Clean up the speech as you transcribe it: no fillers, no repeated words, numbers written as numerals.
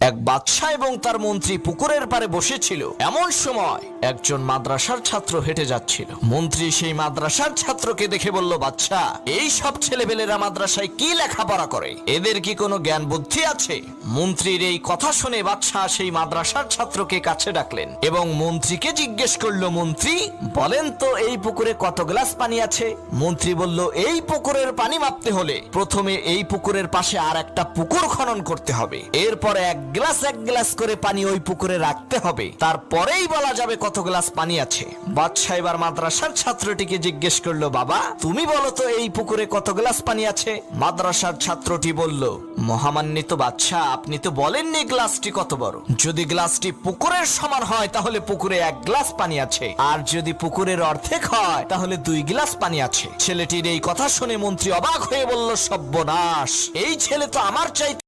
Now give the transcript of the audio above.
এক বাদশা এবং তার মন্ত্রী পুকুরের পাড়ে বসেছিল। এমন সময় একজন মাদ্রাসার ছাত্র হেঁটে যাচ্ছিল। মন্ত্রী সেই মাদ্রাসার ছাত্রকে দেখে বলল, বাদশা, এই সব ছেলেবেলেরা মাদ্রাসায় কি লেখাপড়া করে? এদের কি কোনো জ্ঞান বুদ্ধি আছে? মন্ত্রীর এই কথা শুনে বাদশা সেই মাদ্রাসার ছাত্রকে কাছে ডাকলেন এবং মন্ত্রীকে জিজ্ঞেস করলো, মন্ত্রী বলেন তো এই পুকুরে কত গ্লাস পানি আছে? মন্ত্রী বলল, এই পুকুরের পানি মাপতে হলে প্রথমে এই পুকুরের পাশে আর একটা পুকুর খনন করতে হবে, এরপরে এক গ্লাস করে পানি ওই পুকুরে রাখতে হবে, তারপরেই বলা যাবে কত গ্লাস পানি আছে। বাদশা এবার মাদ্রাসার ছাত্রটিকে জিজ্ঞেস করলো, বাবা তুমি বলো তো এই পুকুরে কত গ্লাস পানি আছে? মাদ্রাসার ছাত্রটি বলল, মহামান্বিত বাদশা, আপনি তো বলেননি গ্লাসটি কত বড়। যদি গ্লাসটি পুকুরের সমান হয় তাহলে পুকুরে 1 গ্লাস পানি আছে, আর যদি পুকুরের অর্ধেক হয় তাহলে 2 গ্লাস পানি আছে। ছেলেটির এই কথা শুনে মন্ত্রী অবাক হয়ে বলল, সর্বনাশ, এই ছেলে তো আমার চাইতে